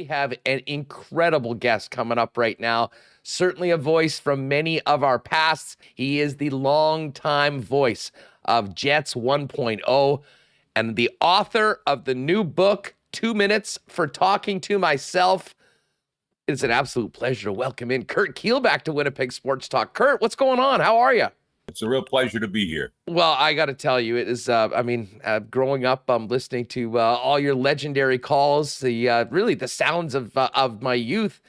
have an incredible guest coming up right now. Certainly a voice from many of our pasts. He is the longtime voice of Jets 1.0 and the author of the new book, 2 Minutes for Talking to Myself. It's an absolute pleasure to welcome in Curt Keilback to Winnipeg Sports Talk. Curt, what's going on? How are you? It's a real pleasure to be here. Well, I got to tell you, it is, growing up, I'm listening to all your legendary calls, really the sounds of my youth.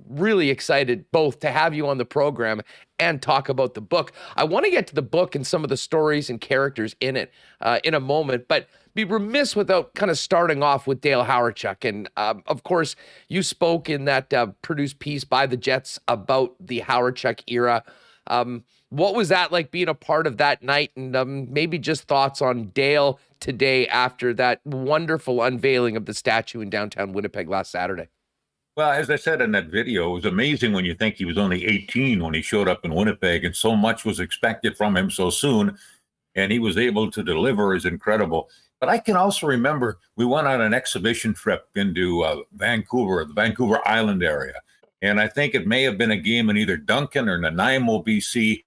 Really excited both to have you on the program and talk about the book. I want to get to the book and some of the stories and characters in it in a moment, but be remiss without kind of starting off with Dale Hawerchuk. And of course, you spoke in that produced piece by the Jets about the Hawerchuk era. What was that like being a part of that night? And maybe just thoughts on Dale today after that wonderful unveiling of the statue in downtown Winnipeg last Saturday. Well, as I said in that video, it was amazing when you think he was only 18 when he showed up in Winnipeg, and so much was expected from him so soon, and he was able to deliver is incredible. But I can also remember we went on an exhibition trip into Vancouver, the Vancouver Island area, and I think it may have been a game in either Duncan or Nanaimo, BC,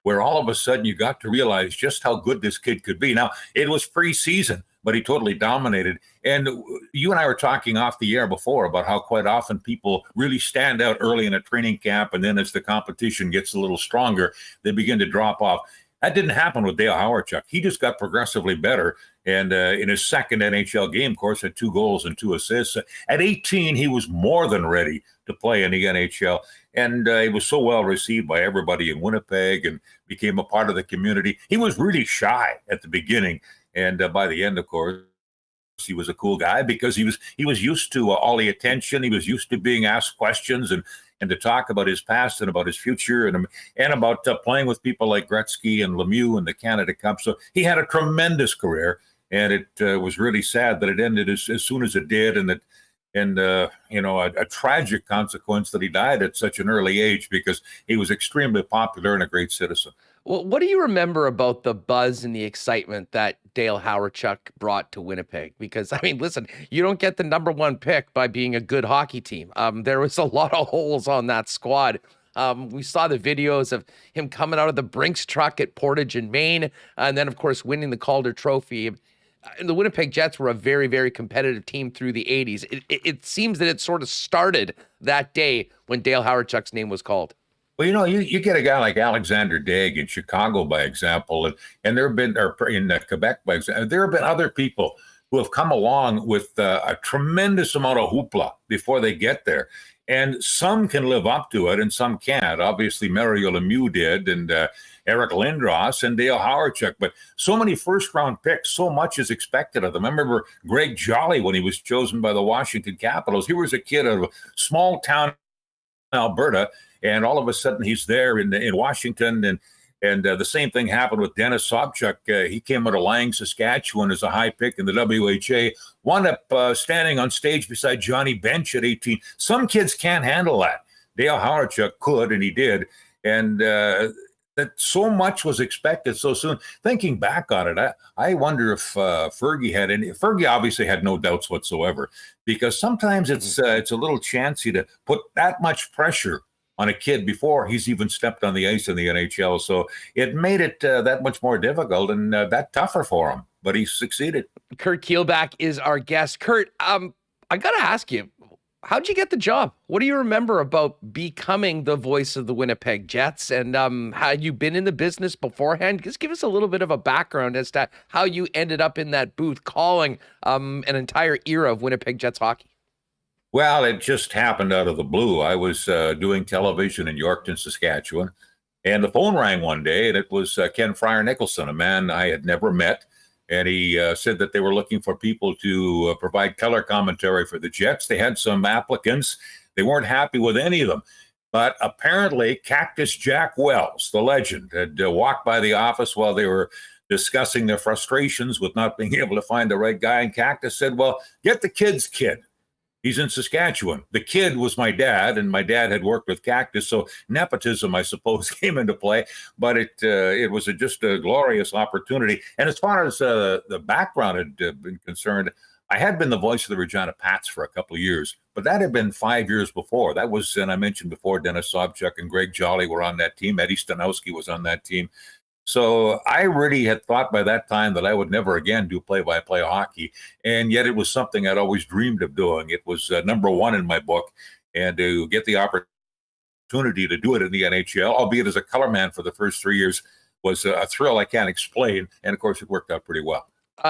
where all of a sudden you got to realize just how good this kid could be. Now, it was preseason, but he totally dominated. And you and I were talking off the air before about how quite often people really stand out early in a training camp, and then as the competition gets a little stronger, they begin to drop off. That didn't happen with Dale Hawerchuk. He just got progressively better. And in his second NHL game, of course, had 2 goals and 2 assists. At 18, he was more than ready to play in the NHL. And he was so well received by everybody in Winnipeg and became a part of the community. He was really shy at the beginning. And by the end, of course, he was a cool guy because he was used to all the attention. He was used to being asked questions and to talk about his past and about his future and about playing with people like Gretzky and Lemieux in the Canada Cup. So he had a tremendous career, and it was really sad that it ended as soon as it did, and a tragic consequence that he died at such an early age because he was extremely popular and a great citizen. Well, what do you remember about the buzz and the excitement that Dale Hawerchuk brought to Winnipeg? Because, I mean, listen, you don't get the number 1 pick by being a good hockey team. There was a lot of holes on that squad. We saw the videos of him coming out of the Brinks truck at Portage in Maine, and then, of course, winning the Calder Trophy. And the Winnipeg Jets were a very, very competitive team through the 80s. It seems that it sort of started that day when Dale Hawerchuk's name was called. Well, you get a guy like Alexander Daigle in Chicago, by example, and there have been, or in Quebec, by example, there have been other people who have come along with a tremendous amount of hoopla before they get there. And some can live up to it and some can't. Obviously, Mario Lemieux did, and Eric Lindros and Dale Hawerchuk. But so many first-round picks, so much is expected of them. I remember Greg Jolly when he was chosen by the Washington Capitals. He was a kid of a small town in Alberta, and all of a sudden he's there in Washington. And the same thing happened with Dennis Sobchuk. He came out of Lang, Saskatchewan as a high pick in the WHA, wound up standing on stage beside Johnny Bench at 18. Some kids can't handle that. Dale Hawerchuk could, and he did. And that so much was expected so soon. Thinking back on it, I wonder if Fergie had any. Fergie obviously had no doubts whatsoever, because sometimes it's a little chancy to put that much pressure on a kid before he's even stepped on the ice in the NHL. So it made it that much more difficult and that tougher for him, but he succeeded. Curt Keilback is our guest. Curt, I got to ask you, how'd you get the job? What do you remember about becoming the voice of the Winnipeg Jets? And had you been in the business beforehand? Just give us a little bit of a background as to how you ended up in that booth calling an entire era of Winnipeg Jets hockey. Well, it just happened out of the blue. I was doing television in Yorkton, Saskatchewan, and the phone rang one day, and it was Ken Friar Nicolson, a man I had never met. And he said that they were looking for people to provide color commentary for the Jets. They had some applicants. They weren't happy with any of them. But apparently Cactus Jack Wells, the legend, had walked by the office while they were discussing their frustrations with not being able to find the right guy. And Cactus said, well, get the kid's kid. He's in Saskatchewan. The kid was my dad, and my dad had worked with Cactus, so nepotism, I suppose, came into play. But it was just a glorious opportunity. And as far as the background had been concerned, I had been the voice of the Regina Pats for a couple of years, but that had been 5 years before. That was, and I mentioned before, Dennis Sobchuk and Greg Jolly were on that team. Eddie Stanowski was on that team. So I really had thought by that time that I would never again do play-by-play hockey, and yet it was something I'd always dreamed of doing. It was number one in my book, and to get the opportunity to do it in the NHL, albeit as a color man for the first 3 years, was a thrill I can't explain, and of course it worked out pretty well.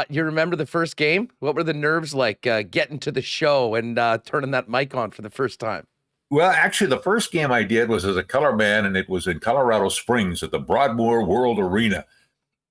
You remember the first game? What were the nerves like getting to the show and turning that mic on for the first time? Well, actually, the first game I did was as a color man, and it was in Colorado Springs at the Broadmoor World Arena.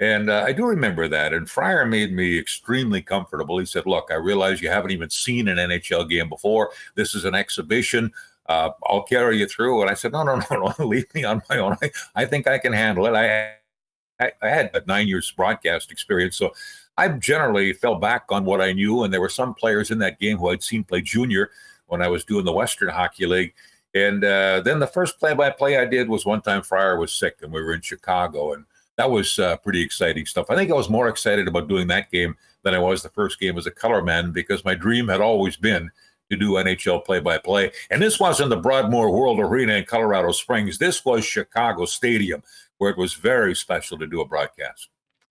And I do remember that. And Friar made me extremely comfortable. He said, look, I realize you haven't even seen an NHL game before. This is an exhibition. I'll carry you through. And I said, no, leave me on my own. I think I can handle it. I had 9 years broadcast experience, so I generally fell back on what I knew. And there were some players in that game who I'd seen play junior when I was doing the Western Hockey League. And then the first play-by-play I did was one time Friar was sick and we were in Chicago. And that was pretty exciting stuff. I think I was more excited about doing that game than I was the first game as a color man, because my dream had always been to do NHL play-by-play. And this wasn't the Broadmoor World Arena in Colorado Springs. This was Chicago Stadium, where it was very special to do a broadcast.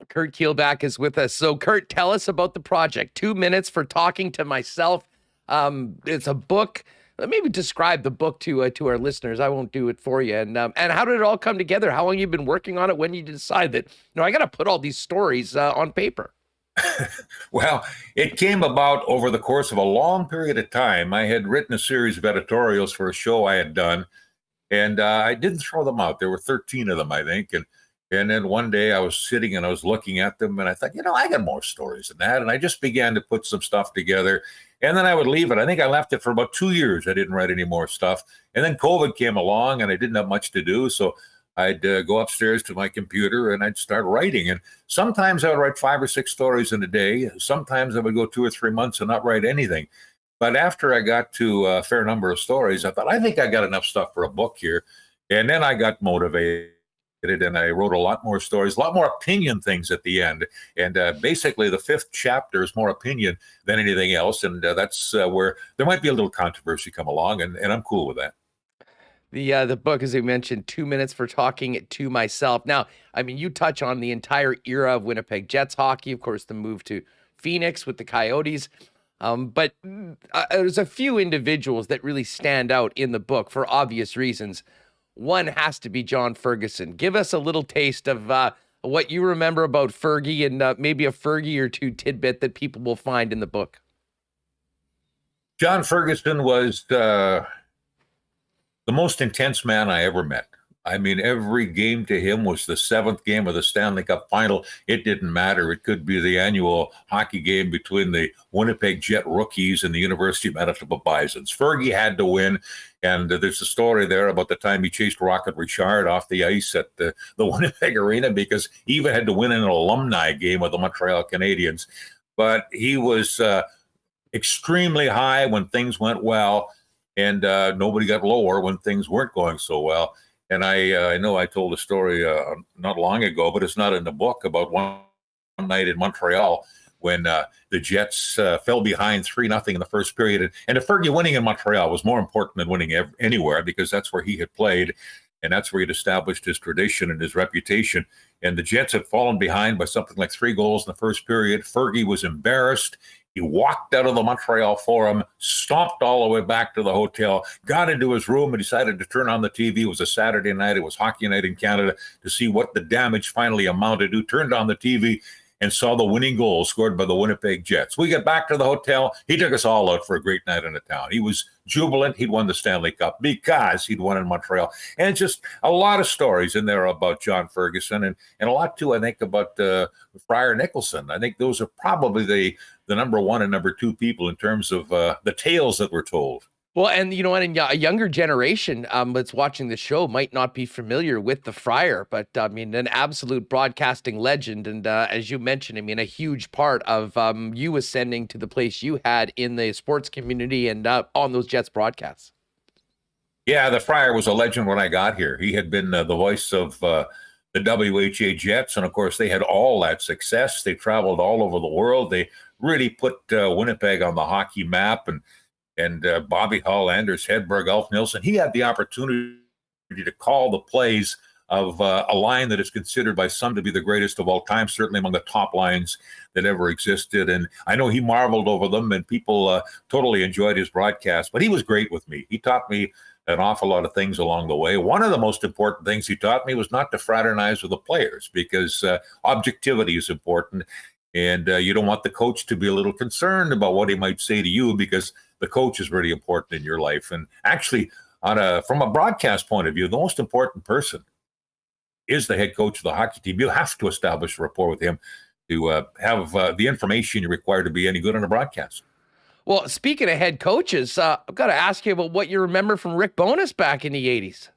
Curt Keilback is with us. So, Curt, tell us about the project. 2 minutes for talking to myself. It's a book. Maybe describe the book to our listeners. I won't do it for you. And how did it all come together? How long you been working on it? When you decide that, I got to put all these stories on paper? Well, it came about over the course of a long period of time. I had written a series of editorials for a show I had done, and I didn't throw them out. There were 13 of them, I think. And then one day I was sitting and I was looking at them and I thought, I got more stories than that. And I just began to put some stuff together, and then I would leave it. I think I left it for about 2 years. I didn't write any more stuff. And then COVID came along and I didn't have much to do. So I'd go upstairs to my computer and I'd start writing. And sometimes I would write 5 or 6 stories in a day. Sometimes I would go 2 or 3 months and not write anything. But after I got to a fair number of stories, I thought, I think I got enough stuff for a book here. And then I got motivated and I wrote a lot more stories, a lot more opinion things at the end. And basically the 5th chapter is more opinion than anything else. And that's where there might be a little controversy come along, and I'm cool with that. The book, as you mentioned, 2 minutes for talking to myself. Now, I mean, you touch on the entire era of Winnipeg Jets hockey, of course, the move to Phoenix with the Coyotes. But there's a few individuals that really stand out in the book for obvious reasons. One has to be John Ferguson. Give us a little taste of what you remember about Fergie, and maybe a Fergie or two tidbit that people will find in the book. John Ferguson was the most intense man I ever met. I mean, every game to him was the 7th game of the Stanley Cup final. It didn't matter. It could be the annual hockey game between the Winnipeg Jet rookies and the University of Manitoba Bisons. Fergie had to win. And there's a story there about the time he chased Rocket Richard off the ice at the Winnipeg Arena, because he even had to win an alumni game with the Montreal Canadiens. But he was extremely high when things went well, and nobody got lower when things weren't going so well. And I know I told a story not long ago, but it's not in the book, about one night in Montreal when the Jets fell behind 3-0 in the first period. And if Fergie winning in Montreal was more important than winning anywhere, because that's where he had played, and that's where he'd established his tradition and his reputation. And the Jets had fallen behind by something like 3 goals in the first period. Fergie was embarrassed. He walked out of the Montreal Forum, stomped all the way back to the hotel, got into his room, and decided to turn on the TV. It was a Saturday night. It was hockey night in Canada, to see what the damage finally amounted to. Turned on the TV and saw the winning goal scored by the Winnipeg Jets. We get back to the hotel. He took us all out for a great night in the town. He was jubilant. He'd won the Stanley Cup because he'd won in Montreal. And just a lot of stories in there about John Ferguson, and a lot, too, I think, about Friar Nicolson. I think those are probably the number 1 and number 2 people in terms of the tales that were told. Well, and you know what, a younger generation that's watching the show might not be familiar with the Friar, but I mean, an absolute broadcasting legend. And as you mentioned, I mean, a huge part of you ascending to the place you had in the sports community and on those Jets broadcasts. Yeah, the Friar was a legend when I got here. He had been the voice of the WHA Jets. And of course, they had all that success. They traveled all over the world. They really put Winnipeg on the hockey map. And Bobby Hull, Anders Hedberg, Ulf Nilsson, he had the opportunity to call the plays of a line that is considered by some to be the greatest of all time, certainly among the top lines that ever existed. And I know he marveled over them, and people totally enjoyed his broadcast. But he was great with me. He taught me an awful lot of things along the way. One of the most important things he taught me was not to fraternize with the players, because objectivity is important. And you don't want the coach to be a little concerned about what he might say to you, because the coach is really important in your life. And actually, from a broadcast point of view, the most important person is the head coach of the hockey team. You have to establish a rapport with him to have the information you require to be any good on a broadcast. Well, speaking of head coaches, I've got to ask you about what you remember from Rick Bowness back in the 80s.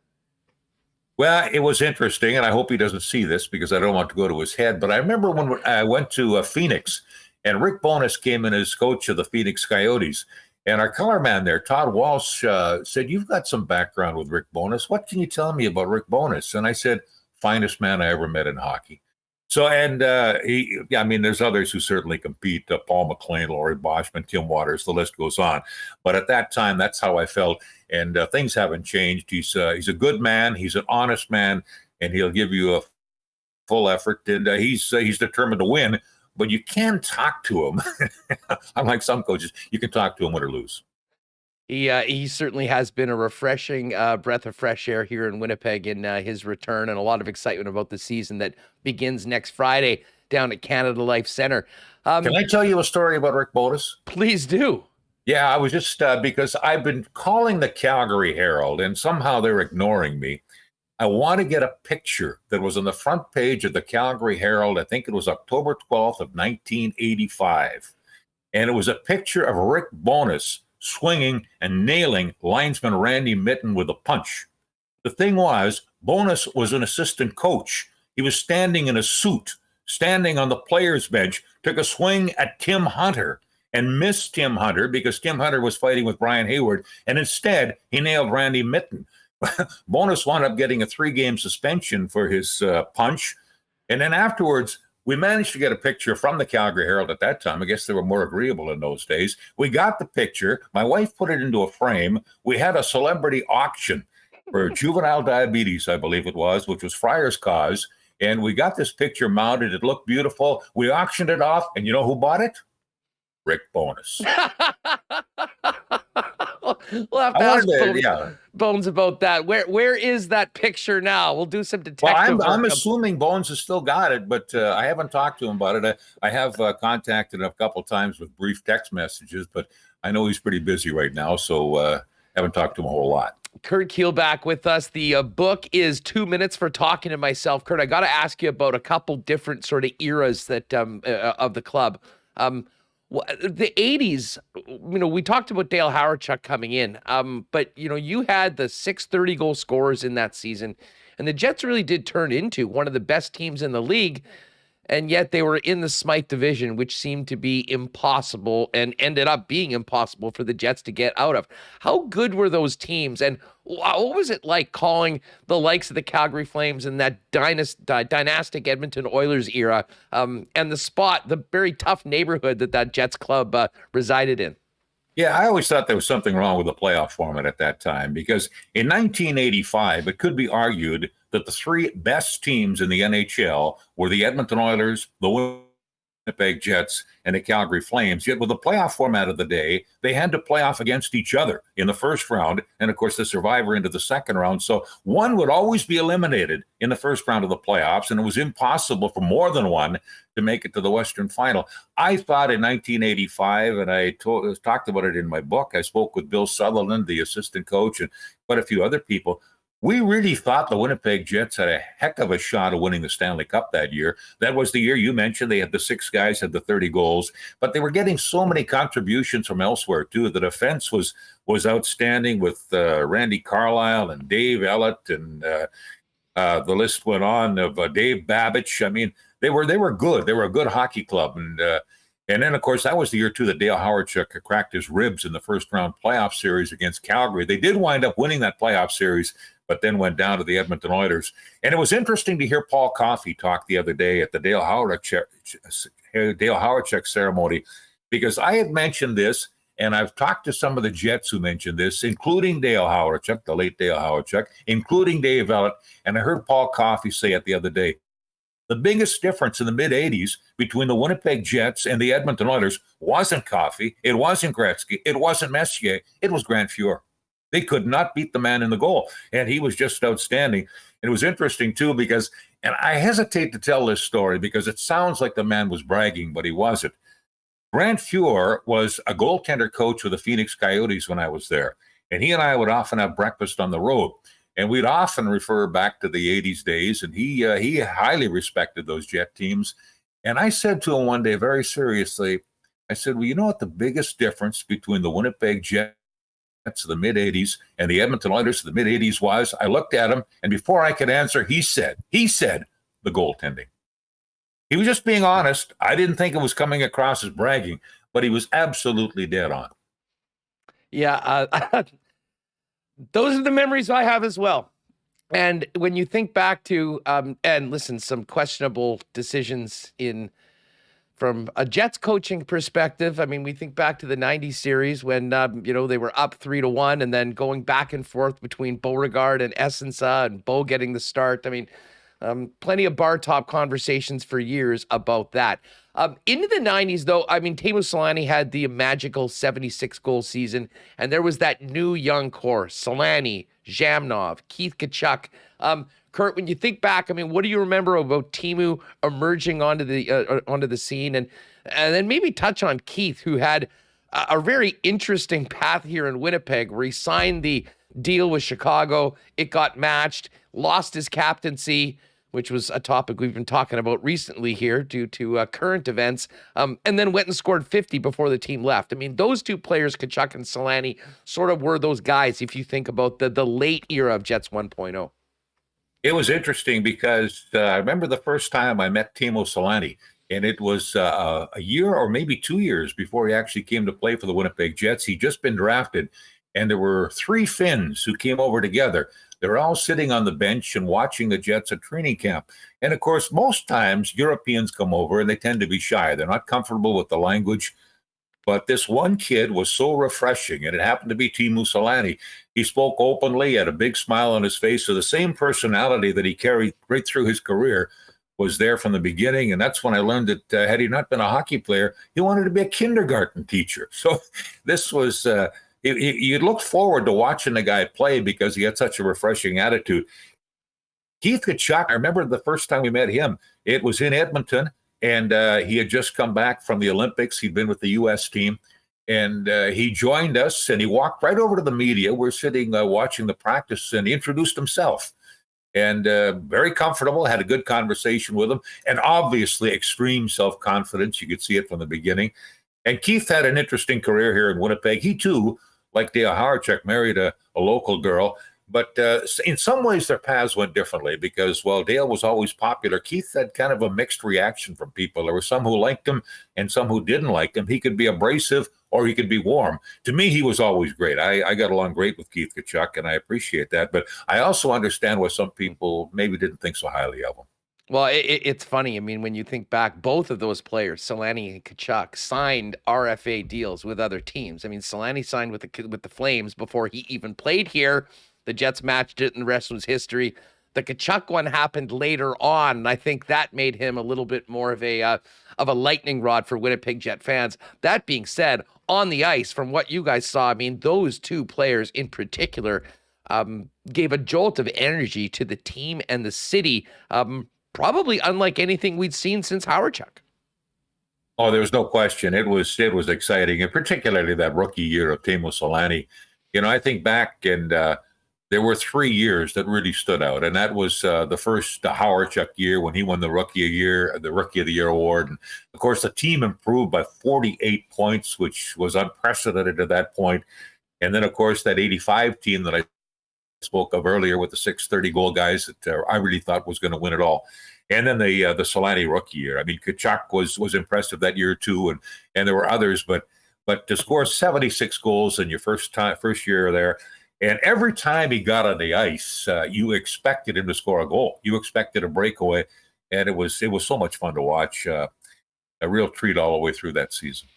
Well, it was interesting, and I hope he doesn't see this because I don't want to go to his head. But I remember when I went to Phoenix, and Rick Bowness came in as coach of the Phoenix Coyotes. And our color man there, Todd Walsh, said, "You've got some background with Rick Bowness. What can you tell me about Rick Bowness?" And I said, "Finest man I ever met in hockey." So, and there's others who certainly compete, Paul McLean, Laurie Boschman, Tim Waters, the list goes on. But at that time, that's how I felt. And things haven't changed. He's a good man. He's an honest man, and he'll give you a full effort. And he's determined to win, but you can talk to him. Unlike some coaches, you can talk to him win or lose. He certainly has been a refreshing breath of fresh air here in Winnipeg in his return, and a lot of excitement about the season that begins next Friday down at Canada Life Center. Can I tell you a story about Rick Bowness? Please do. Yeah, I was just because I've been calling the Calgary Herald, and somehow they're ignoring me. I want to get a picture that was on the front page of the Calgary Herald. I think it was October 12th of 1985. And it was a picture of Rick Bowness swinging and nailing linesman Randy Mitten with a punch. The thing was, Bowness was an assistant coach. He was standing in a suit, standing on the players' bench, took a swing at Tim Hunter and missed Tim Hunter because Tim Hunter was fighting with Brian Hayward. And instead, he nailed Randy Mitten. Bowness wound up getting a 3-game suspension for his punch. And then afterwards, we managed to get a picture from the Calgary Herald at that time. I guess they were more agreeable in those days. We got the picture. My wife put it into a frame. We had a celebrity auction for juvenile diabetes, I believe it was, which was Friar's cause. And we got this picture mounted. It looked beautiful. We auctioned it off. And you know who bought it? Rick Bowness. We'll have to ask Bones about that. Where is that picture now? We'll do some detective work. I'm assuming Bones has still got it, but I haven't talked to him about it. I have contacted him a couple of times with brief text messages, but I know he's pretty busy right now, so haven't talked to him a whole lot. Curt Keilback with us. The book is 2 minutes for talking to myself. Curt, I got to ask you about a couple different sort of eras that of the club. The 80s, we talked about Dale Hawerchuk coming in, but, you had the 630 goal scorers in that season, and the Jets really did turn into one of the best teams in the league, and yet they were in the Smythe division, which seemed to be impossible and ended up being impossible for the Jets to get out of. How good were those teams, and what was it like calling the likes of the Calgary Flames in that dynastic Edmonton Oilers era, and the very tough neighborhood that Jets club resided in? Yeah, I always thought there was something wrong with the playoff format at that time, because in 1985, it could be argued that the 3 best teams in the NHL were the Edmonton Oilers, the Winnipeg Jets, and the Calgary Flames. Yet with the playoff format of the day, they had to play off against each other in the first round, and of course the survivor into the second round. So one would always be eliminated in the first round of the playoffs, and it was impossible for more than one to make it to the Western Final. I thought in 1985, and I talked about it in my book, I spoke with Bill Sutherland, the assistant coach, and quite a few other people. We really thought the Winnipeg Jets had a heck of a shot of winning the Stanley Cup that year. That was the year you mentioned. They had the 6 guys, had the 30 goals, but they were getting so many contributions from elsewhere, too. The defense was outstanding with Randy Carlyle and Dave Ellett, and the list went on of Dave Babich. I mean, they were good. They were a good hockey club. And then, of course, that was the year, too, that Dale Hawerchuk cracked his ribs in the first-round playoff series against Calgary. They did wind up winning that playoff series, but then went down to the Edmonton Oilers. And it was interesting to hear Paul Coffey talk the other day at the Dale Hawerchuk ceremony, because I had mentioned this, and I've talked to some of the Jets who mentioned this, including Dale Hawerchuk, the late Dale Hawerchuk, including Dave Ellett, and I heard Paul Coffey say it the other day. The biggest difference in the mid-'80s between the Winnipeg Jets and the Edmonton Oilers wasn't Coffey, it wasn't Gretzky, it wasn't Messier, it was Grant Fuhr. They could not beat the man in the goal, and he was just outstanding. And it was interesting, too, because, and I hesitate to tell this story because it sounds like the man was bragging, but he wasn't. Grant Fuhr was a goaltender coach with the Phoenix Coyotes when I was there, and he and I would often have breakfast on the road. And we'd often refer back to the 80s days, and he highly respected those Jet teams. And I said to him one day very seriously, I said, well, you know what the biggest difference between the Winnipeg Jets of the mid-'80s and the Edmonton Oilers of the mid-'80s was? I looked at him, and before I could answer, he said, the goaltending. He was just being honest. I didn't think it was coming across as bragging, but he was absolutely dead on. Yeah, those are the memories I have as well. And when you think back to, and listen, some questionable decisions from a Jets coaching perspective. I mean, we think back to the 90s series when, they were up 3-1 and then going back and forth between Beauregard and Essensa and Bo getting the start. I mean, plenty of bar top conversations for years about that. Into the 90s, though, I mean, Teemu Selanne had the magical 76-goal season, and there was that new young core, Selanne, Zhamnov, Keith Tkachuk. Curt, when you think back, I mean, what do you remember about Teemu emerging onto the scene? And then maybe touch on Keith, who had a very interesting path here in Winnipeg, where he signed the deal with Chicago. It got matched, lost his captaincy, which was a topic we've been talking about recently here due to current events, and then went and scored 50 before the team left. I mean, those two players, Tkachuk and Selanne, sort of were those guys if you think about the late era of Jets 1.0. It was interesting because I remember the first time I met Teemu Selanne, and it was a year or maybe 2 years before he actually came to play for the Winnipeg Jets. He'd just been drafted, and there were 3 Finns who came over together. They were all sitting on the bench and watching the Jets at training camp. And, of course, most times Europeans come over, and they tend to be shy. They're not comfortable with the language. But this one kid was so refreshing, and it happened to be Teemu Selanne. He spoke openly, had a big smile on his face, so the same personality that he carried right through his career was there from the beginning. And that's when I learned that had he not been a hockey player, he wanted to be a kindergarten teacher. So this was you looked forward to watching the guy play because he had such a refreshing attitude. Keith Tkachuk, I remember the first time we met him, it was in Edmonton, and he had just come back from the Olympics. He'd been with the U.S. team, and he joined us, and he walked right over to the media. We're sitting watching the practice, and he introduced himself. And very comfortable, had a good conversation with him, and obviously extreme self-confidence. You could see it from the beginning. And Keith had an interesting career here in Winnipeg. He, too, like Dale Hawerchuk, married a local girl. But in some ways, their paths went differently because, while Dale was always popular, Keith had kind of a mixed reaction from people. There were some who liked him and some who didn't like him. He could be abrasive or he could be warm. To me, he was always great. I got along great with Keith Tkachuk, and I appreciate that. But I also understand why some people maybe didn't think so highly of him. Well, it's funny. I mean, when you think back, both of those players, Selanne and Tkachuk, signed RFA deals with other teams. I mean, Selanne signed with the Flames before he even played here. The Jets matched it, and the rest was history. The Tkachuk one happened later on, and I think that made him a little bit more of a lightning rod for Winnipeg Jet fans. That being said, on the ice, from what you guys saw, I mean, those two players in particular gave a jolt of energy to the team and the city. Probably unlike anything we'd seen since Hawerchuk. Oh, there was no question. It was exciting, and particularly that rookie year of Teemu Selanne. You know, I think back, and there were 3 years that really stood out, and that was the first Hawerchuk year when he won the Rookie of the Year award. And of course, the team improved by 48 points, which was unprecedented at that point. And then, of course, that 85 team that I spoke of earlier with the 630 goal guys that I really thought was going to win it all. And then the Selanne rookie year. I mean, Tkachuk was impressive that year too, and there were others, but to score 76 goals in your first year there, And every time he got on the ice, you expected him to score a goal. You expected a breakaway, and it was so much fun to watch. A real treat all the way through that season.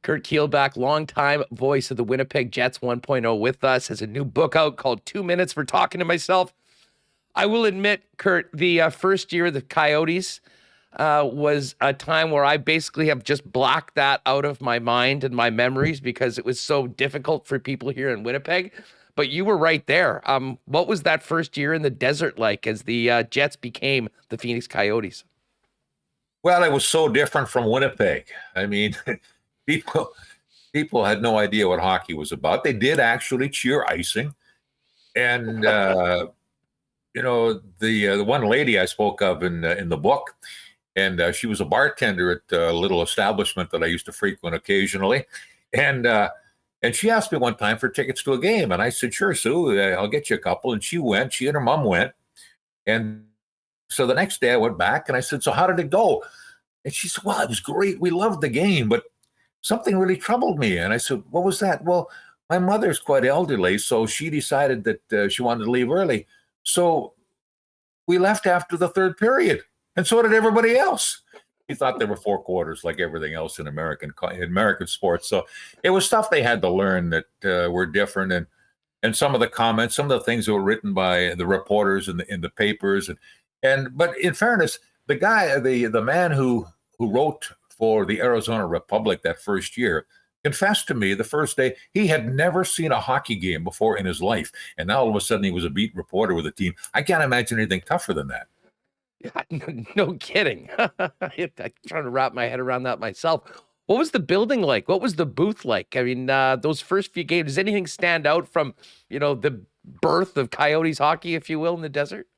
Curt Keilback, longtime voice of the Winnipeg Jets 1.0 with us, has a new book out called 2 Minutes for Talking to Myself. I will admit, Curt, the first year of the Coyotes was a time where I basically have just blocked that out of my mind and my memories because it was so difficult for people here in Winnipeg. But you were right there. What was that first year in the desert like as the Jets became the Phoenix Coyotes? Well, it was so different from Winnipeg. I mean, people had no idea what hockey was about. They did actually cheer icing, and the one lady I spoke of in the book, and she was a bartender at a little establishment that I used to frequent occasionally, and she asked me one time for tickets to a game, and I said, "Sure, Sue, I'll get you a couple." And she went. She and her mom went, and so the next day I went back and I said, "So how did it go?" And she said, "Well, it was great. We loved the game, but something really troubled me." And I said, "What was that?" "Well, my mother's quite elderly, so she decided that she wanted to leave early. So we left after the third period, and so did everybody else." He thought there were four quarters like everything else in American sports. So it was stuff they had to learn that were different. And some of the comments, some of the things that were written by the reporters in the papers. But in fairness, the man who wrote for the Arizona Republic that first year confessed to me the first day he had never seen a hockey game before in his life. And now all of a sudden he was a beat reporter with a team. I can't imagine anything tougher than that. Yeah, no kidding. I'm trying to wrap my head around that myself. What was the building like? What was the booth like? I mean, those first few games, does anything stand out from, the birth of Coyotes hockey, if you will, in the desert?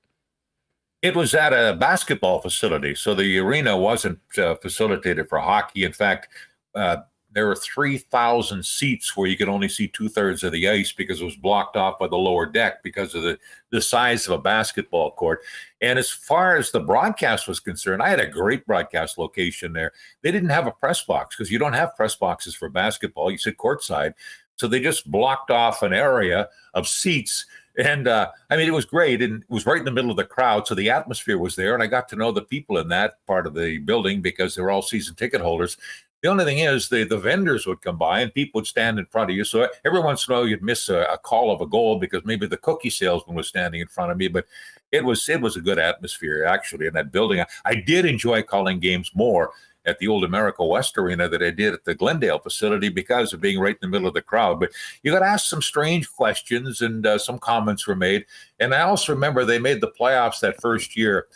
It was at a basketball facility, so the arena wasn't facilitated for hockey. In fact, there were 3,000 seats where you could only see 2/3 of the ice because it was blocked off by the lower deck because of the size of a basketball court. And as far as the broadcast was concerned, I had a great broadcast location there. They didn't have a press box because you don't have press boxes for basketball. You sit courtside. So they just blocked off an area of seats. And it was great. And it was right in the middle of the crowd. So the atmosphere was there. And I got to know the people in that part of the building because they were all season ticket holders. The only thing is the vendors would come by and people would stand in front of you. So every once in a while you'd miss a call of a goal because maybe the cookie salesman was standing in front of me. But it was a good atmosphere, actually, in that building. I did enjoy calling games more at the old America West Arena that I did at the Glendale facility because of being right in the middle of the crowd. But you got asked some strange questions and some comments were made. And I also remember they made the playoffs that first year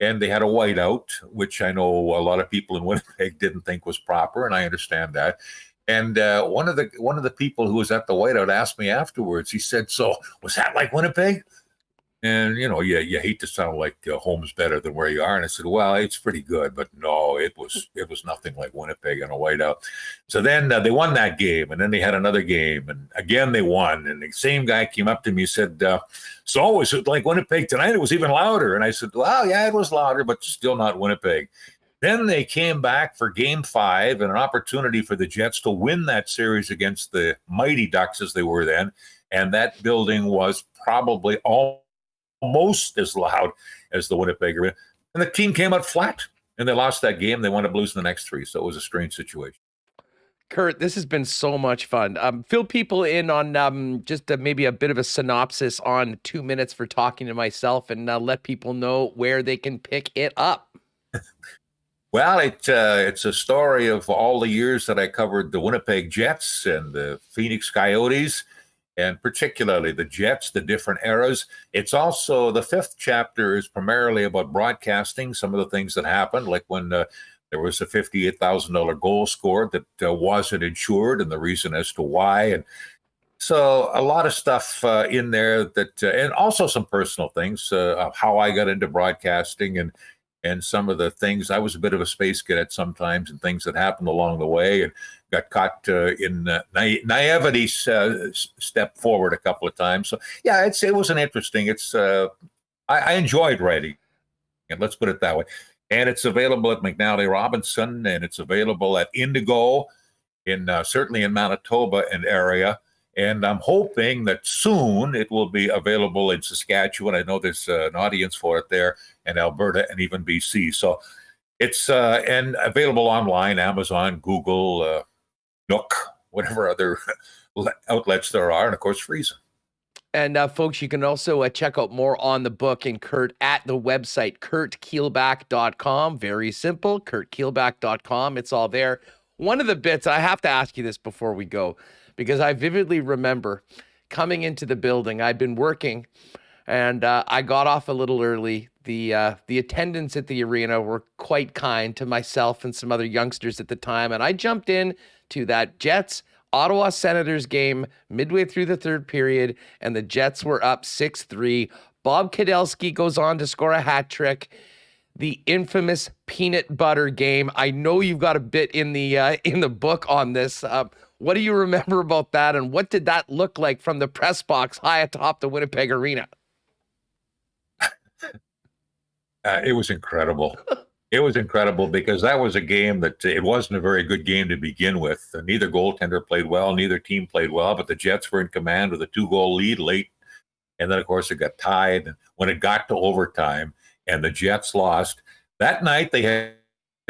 and they had a whiteout, which I know a lot of people in Winnipeg didn't think was proper, and I understand that. And one of the people who was at the whiteout asked me afterwards. He said, "So was that like Winnipeg?" And you hate to sound like home's better than where you are. And I said, "Well, it's pretty good, but no, it was nothing like Winnipeg on a whiteout." So then they won that game, and then they had another game, and again they won. And the same guy came up to me and said, "So was it like Winnipeg tonight? It was even louder." And I said, "Well, yeah, it was louder, but still not Winnipeg." Then they came back for Game 5 and an opportunity for the Jets to win that series against the Mighty Ducks as they were then, and that building was probably almost as loud as the Winnipeg arena. And the team came out flat and they lost that game. They wound up losing the next three. So it was a strange situation. Curt, this has been so much fun. Fill people in on just maybe a bit of a synopsis on 2 minutes for talking to myself and let people know where they can pick it up. Well, it's a story of all the years that I covered the Winnipeg Jets and the Phoenix Coyotes, and particularly the Jets, the different eras. It's also, the fifth chapter is primarily about broadcasting, some of the things that happened, like when there was a $58,000 goal scored that wasn't insured and the reason as to why. And so a lot of stuff in there that, and also some personal things of how I got into broadcasting and some of the things. I was a bit of a space cadet sometimes and things that happened along the way and got caught in naivety step forward a couple of times. So yeah, it was an interesting, I enjoyed writing, and let's put it that way. And it's available at McNally Robinson, and it's available at Indigo certainly in Manitoba and area. And I'm hoping that soon it will be available in Saskatchewan. I know there's an audience for it there, and Alberta, and even BC. So it's and available online, Amazon, Google, Nook, whatever other outlets there are, and of course, Friesen. And folks, you can also check out more on the book and Curt at the website, curtkeilback.com. Very simple, curtkeilback.com. It's all there. One of the bits, I have to ask you this before we go, because I vividly remember coming into the building. I'd been working, and I got off a little early. The attendants at the arena were quite kind to myself and some other youngsters at the time, and I jumped in to that Jets Ottawa Senators game midway through the third period, and the Jets were up 6-3. Bob Kudelski goes on to score a hat trick. The infamous peanut butter game. I know you've got a bit in the book on this. What do you remember about that, and what did that look like from the press box high atop the Winnipeg Arena? It was incredible. It was incredible because that was a game that it wasn't a very good game to begin with. Neither goaltender played well, neither team played well, but the Jets were in command with a 2-goal lead late. And then, of course, it got tied. And when it got to overtime and the Jets lost, that night they had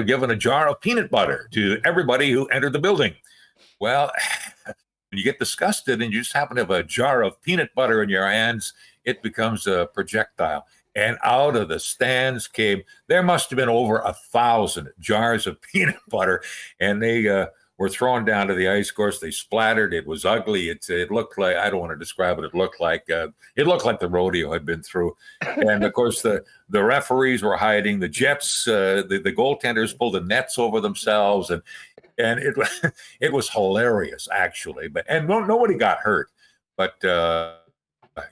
given a jar of peanut butter to everybody who entered the building. Well, when you get disgusted and you just happen to have a jar of peanut butter in your hands, it becomes a projectile. And out of the stands there must have been over 1,000 jars of peanut butter, and they were thrown down to the ice course. They splattered. It was ugly. It looked like, I don't want to describe it. It looked like the rodeo had been through. And of course, the referees were hiding. The Jets, the goaltenders pulled the nets over themselves, and it was hilarious actually. And nobody got hurt, but.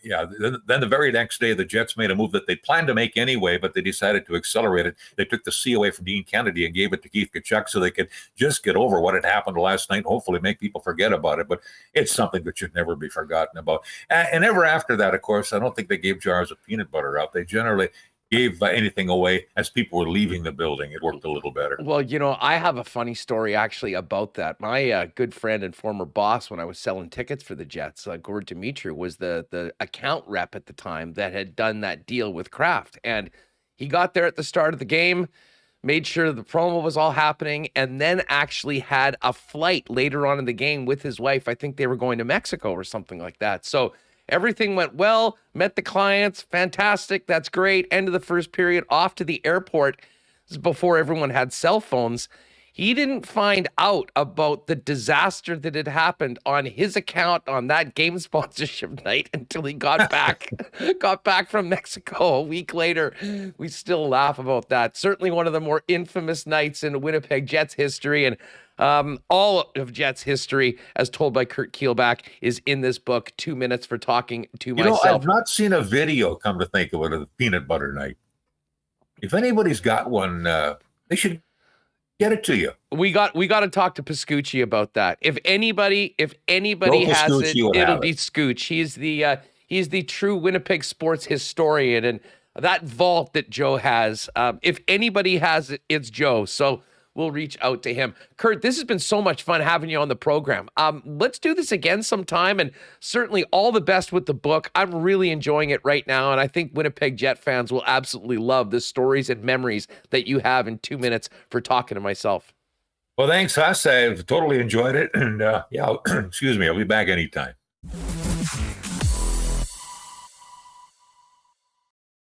Then the very next day, the Jets made a move that they planned to make anyway, but they decided to accelerate it. They took the C away from Dean Kennedy and gave it to Keith Tkachuk so they could just get over what had happened last night and hopefully make people forget about it. But it's something that should never be forgotten about. And ever after that, of course, I don't think they gave jars of peanut butter out. They generally gave anything away as people were leaving the building. It worked a little better. Well, I have a funny story actually about that. My good friend and former boss when I was selling tickets for the Jets, Gord Dimitri, was the account rep at the time that had done that deal with Kraft. And he got there at the start of the game, made sure the promo was all happening, and then actually had a flight later on in the game with his wife. I think they were going to Mexico or something like that. So everything went well, met the clients, fantastic, that's great. End of the first period, off to the airport. This is before everyone had cell phones. He didn't find out about the disaster that had happened on his account on that game sponsorship night until he got back, from Mexico a week later. We still laugh about that. Certainly one of the more infamous nights in Winnipeg Jets history, and all of Jets history, as told by Curt Keilback, is in this book, 2 Minutes for Talking to Myself. I've not seen a video, come to think of it, of the peanut butter night. If anybody's got one, they should get it to you. We got to talk to Pascucci about that. If anybody has it, it'll be Scooch. He's the true Winnipeg sports historian, and that vault that Joe has, if anybody has it, it's Joe. So we'll reach out to him. Curt, this has been so much fun having you on the program. Let's do this again sometime, and certainly all the best with the book. I'm really enjoying it right now, and I think Winnipeg Jet fans will absolutely love the stories and memories that you have in 2 minutes for Talking to Myself. Well, thanks, Huss. I've totally enjoyed it, and excuse me, I'll be back anytime.